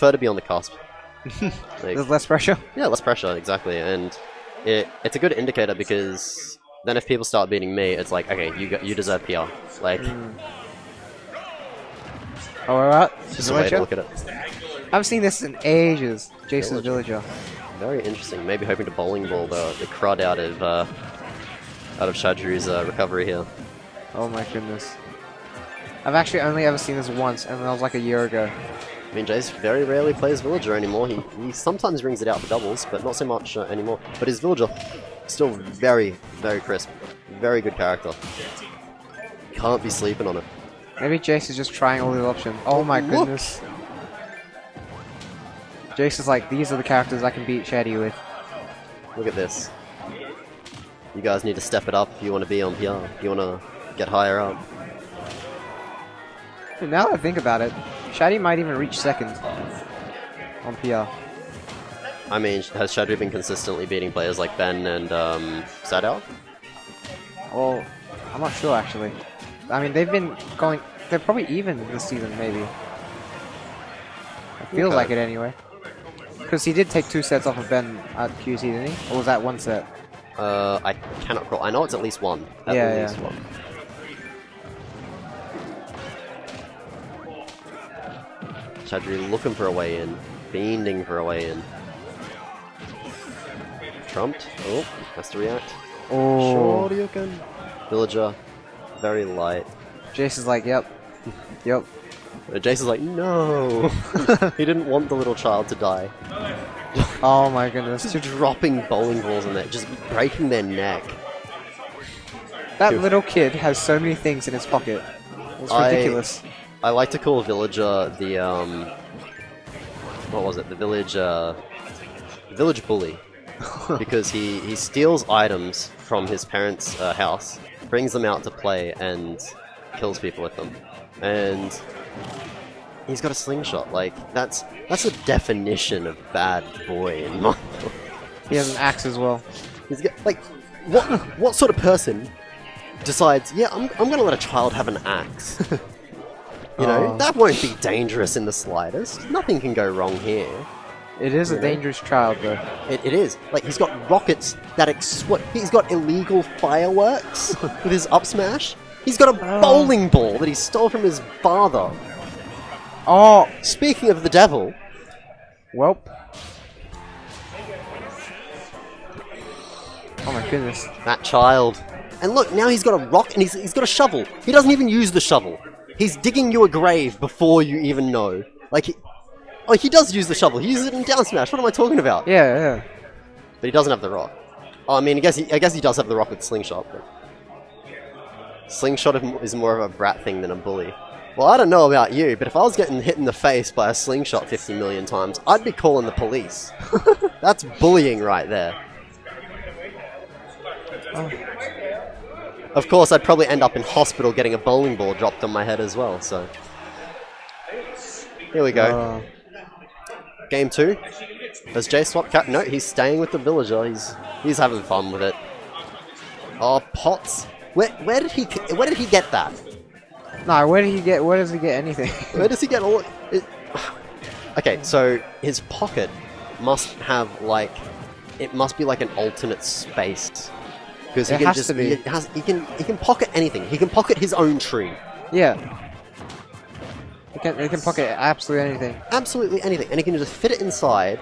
prefer to be on the cusp. Like, There's less pressure. yeah, less pressure, exactly, and it's a good indicator because then if people start beating me, it's like, okay, you deserve PR. Like, Oh, alright. just a way to look at it. I've seen this in ages. Jaice's villager. Very interesting. Maybe hoping to bowling ball the crud out of Shadrew's recovery here. Oh my goodness. I've actually only ever seen this once, and that was like a year ago. I mean, Jaice very rarely plays villager anymore. He sometimes brings it out for doubles, but not so much anymore. But his villager, still very, very crisp. Very good character. Can't be sleeping on it. Maybe Jaice is just trying all the options. Oh my goodness. Jaice is like, these are the characters I can beat Shaddy with. Look at this. You guys need to step it up if you want to be on PR. If you want to get higher up. Now that I think about it, Shaddy might even reach second on PR. I mean, has Shadrew been consistently beating players like Ben and Sadao? Well, I'm not sure actually. I mean, they've been going... They're probably even this season, maybe. It feels like it anyway. Because he did take 2 sets off of Ben at QC, didn't he? Or was that 1 set? I cannot recall. I know it's at least one. At least one. Shadrew looking for a way in. Fiending for a way in. Trumped. Oh, has to react. Oh. Shoryuken. Villager. Very light. Jaice is like, yep. Yep. Jaice is like, no! He didn't want the little child to die. Oh my goodness. Just dropping bowling balls in there, just breaking their neck. That little kid has so many things in his pocket. It's ridiculous. I like to call Villager the, what was it? The village bully. Because he steals items from his parents' house, brings them out to play, and kills people with them. And he's got a slingshot. Like, that's a definition of bad boy in my book. He has an axe as well. He's got, like, what sort of person decides, yeah, I'm gonna let a child have an axe? You know, that won't be dangerous in the slightest. Nothing can go wrong here. It is a dangerous child, though. It is. Like, he's got rockets that explode. He's got illegal fireworks with his up smash. He's got a bowling ball that he stole from his father. Oh! Speaking of the devil. Welp. Oh my goodness. That child. And look, now he's got a rock and he's got a shovel. He doesn't even use the shovel. He's digging you a grave before you even know. Like, he does use the shovel. He uses it in down smash. What am I talking about? Yeah, yeah. But he doesn't have the rock. Oh, I mean, I guess he does have the rock with slingshot. But slingshot is more of a brat thing than a bully. Well, I don't know about you, but if I was getting hit in the face by a slingshot 50 million times, I'd be calling the police. That's bullying right there. Oh. Of course, I'd probably end up in hospital getting a bowling ball dropped on my head as well, so... Here we go. Game 2. Does Jaice swap cap? No, he's staying with the villager. He's having fun with it. Oh, pots. Where did he get that? No, where does he get anything? Where does he get all it? Okay, so his pocket must have like, it must be like an alternate space. Because he can just he can pocket anything. He can pocket his own tree. Yeah. He can pocket absolutely anything. Absolutely anything. And he can just fit it inside.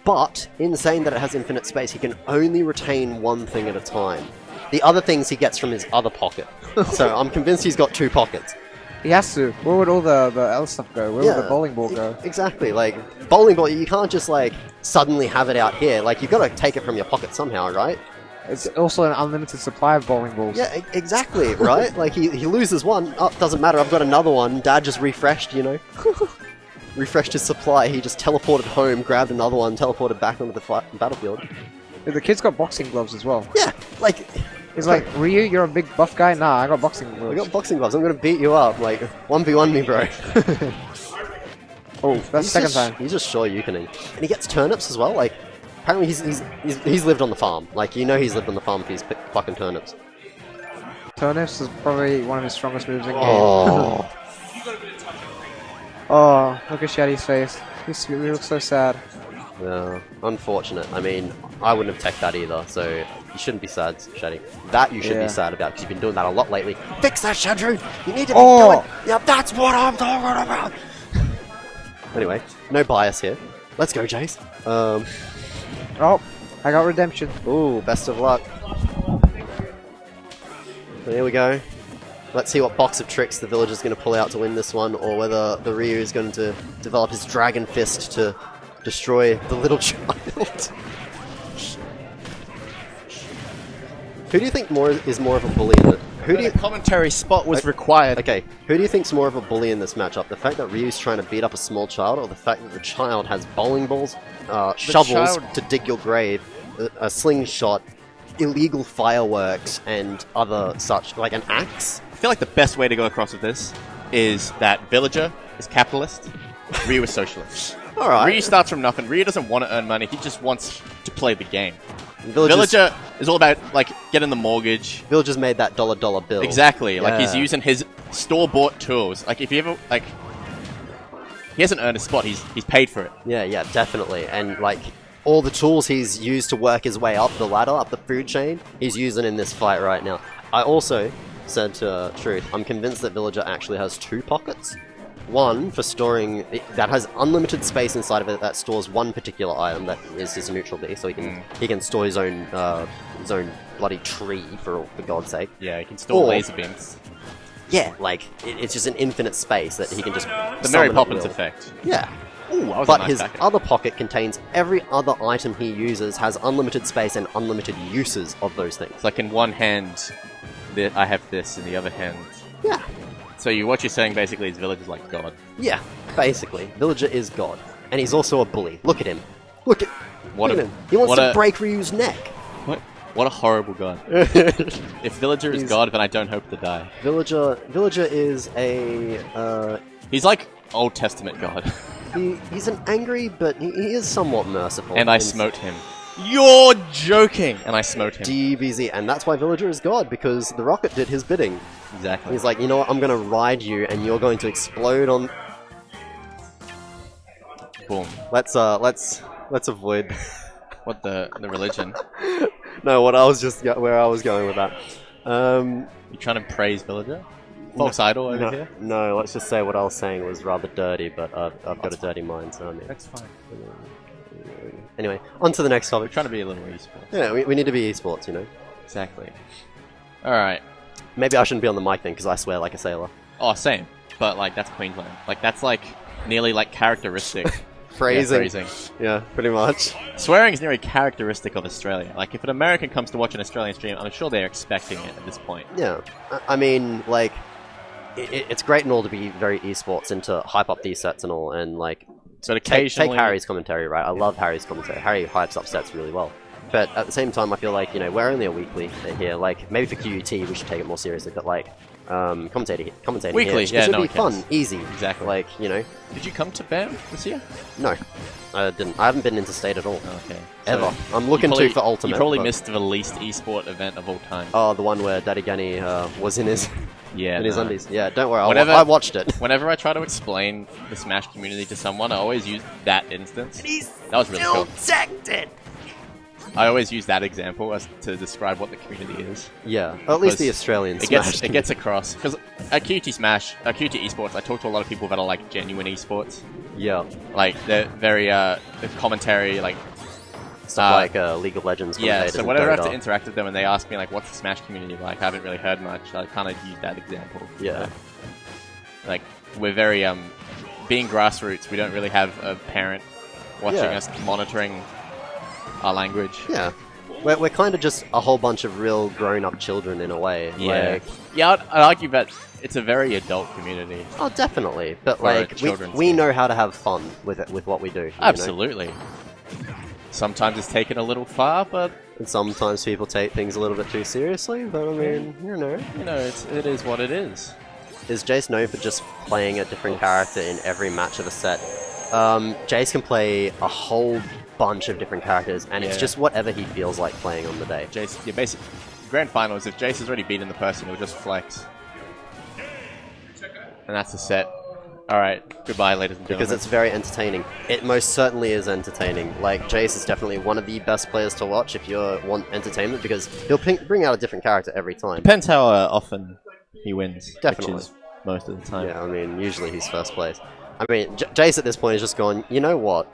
But, in saying that it has infinite space, he can only retain one thing at a time. The other things he gets from his other pocket. So I'm convinced he's got 2 pockets. He has to. Where would all the else stuff go? Where would the bowling ball go? Exactly. Like, bowling ball, you can't just, like, suddenly have it out here. Like, you've got to take it from your pocket somehow, right? It's also an unlimited supply of bowling balls. Yeah, exactly, right? Like, he loses one. Oh, doesn't matter, I've got another one. Dad just refreshed, you know? Refreshed his supply. He just teleported home, grabbed another one, teleported back onto the battlefield. The kid's got boxing gloves as well. Yeah, like... He's like, Ryu, you're a big buff guy? Nah, I got boxing gloves. I got boxing gloves, I'm gonna beat you up. Like, 1v1 me, bro. Oh, that's the second time. He's just Shoryukening. And he gets turnips as well, like... Apparently he's lived on the farm. Like, you know he's lived on the farm for his fucking turnips. Turnips is probably one of his strongest moves in game. Oh. Oh, look at Shaddy's face. He looks so sad. Yeah, unfortunate. I mean, I wouldn't have teched that either, so you shouldn't be sad, Shaddy. That you should be sad about, because you've been doing that a lot lately. Fix that, Shadrew! You need to be doing... Yeah, that's what I'm talking about! Anyway, no bias here. Let's go, Jaice. Oh, I got redemption. Ooh, best of luck. So here we go. Let's see what box of tricks the villager's going to pull out to win this one, or whether the Ryu is going to develop his dragon fist to destroy the little child. Who do you think is more of a bully in it? The commentary spot was required. Okay, who do you think's more of a bully in this matchup? The fact that Ryu's trying to beat up a small child, or the fact that the child has bowling balls, shovels to dig your grave, a slingshot, illegal fireworks, and other such, like an axe? I feel like the best way to go across with this is that Villager is capitalist, Ryu is socialist. Alright. Ryu starts from nothing. Ryu doesn't want to earn money, he just wants to play the game. Villager is all about, like, getting the mortgage. Villager's made that dollar bill. Exactly. Yeah. Like, he's using his store-bought tools. Like, if you ever, like... He hasn't earned a spot, he's paid for it. Yeah, definitely. And, like, all the tools he's used to work his way up the ladder, up the food chain, he's using in this fight right now. I also said to Truth, I'm convinced that Villager actually has 2 pockets. One for storing, that has unlimited space inside of it that stores one particular item that is his neutral B, so he can store his own bloody tree for God's sake. Yeah, he can store laser beams. Yeah, like it's just an infinite space that he can just. The Mary Poppins effect. Yeah. Ooh, that was but a nice his packet. other pocket contains every other item he uses, has unlimited space and unlimited uses of those things. It's like in one hand, I have this, in the other hand. Yeah. So what you're saying basically is Villager's like God. Yeah, basically. Villager is God. And he's also a bully. Look at him. Look at him. He wants to break Ryu's neck. What a horrible God. If Villager is God, then I don't hope to die. Villager is a... He's like Old Testament God. He's an angry, but he is somewhat merciful. And I smote him. You're joking! And I smote him. DBZ. And that's why Villager is God, because the rocket did his bidding. Exactly. He's like, you know what, I'm going to ride you, and you're going to explode on... Boom. Let's avoid... What, the religion? No, where I was going with that. You trying to praise Villager? False idol over here? No, let's just say what I was saying was rather dirty, but I've got a dirty mind, so I mean... That's fine. Anyway, on to the next topic. We're trying to be a little esports. Yeah, we need to be esports, you know? Exactly. Alright. Maybe I shouldn't be on the mic then, because I swear like a sailor. Oh, same. But, like, that's Queensland. Like, that's, like, nearly, like, characteristic. Phrasing. Yeah, phrasing. Yeah, pretty much. Swearing is nearly characteristic of Australia. Like, if an American comes to watch an Australian stream, I'm sure they're expecting it at this point. Yeah. I mean, like, it's great and all to be very esports and to hype up these sets and all, and, like... So occasionally... Take Harry's commentary, right? I love Harry's commentary. Harry hypes up sets really well. But at the same time, I feel like, you know, we're only a weekly here. Like, maybe for QUT, we should take it more seriously, but, like, commentating weekly, here, yeah, should no be fun, counts. easy. Exactly. Like, you know. Did you come to BAM this year? No. I didn't. I haven't been into-state at all. Okay. Ever. So I'm looking to for Ultimate. You probably but... missed the least esport event of all time. Oh, the one where Daddy Gani was in his... Yeah, in his undies. Yeah, don't worry. I watched it. Whenever I try to explain the Smash community to someone, I always use that instance. And he's that was really cool. teched it. I always use that example as to describe what the community is. Yeah, or at least the Australian Smash. It gets across because at QT Smash, QT Esports, I talk to a lot of people that are like genuine esports. Yeah, like they're very the commentary like. Stuff like League of Legends. Yeah, so whenever I have to interact with them and they ask me like, "What's the Smash community like?" I haven't really heard much. I kind of use that example. Yeah, like we're very being grassroots. We don't really have a parent watching us monitoring our language. Yeah, we're kind of just a whole bunch of real grown-up children in a way. Yeah, like, yeah. I'd argue that it's a very adult community. Oh, definitely. But like, we know how to have fun with it, with what we do. Absolutely. You know? Sometimes it's taken a little far, but... And sometimes people take things a little bit too seriously, but I mean, you know. You know, it is what it is. Is Jaice known for just playing a different character in every match of a set? Jaice can play a whole bunch of different characters, and it's just whatever he feels like playing on the day. Jaice, yeah, basically, grand finals, if Jaice has already beaten the person, he'll just flex. And that's the set. Alright, goodbye, ladies and gentlemen. Because it's very entertaining. It most certainly is entertaining. Like, Jaice is definitely one of the best players to watch if you want entertainment, because he'll bring out a different character every time. Depends how often he wins. Definitely. Which is most of the time. Yeah, I mean, usually he's first place. I mean, Jaice at this point is just going, you know what?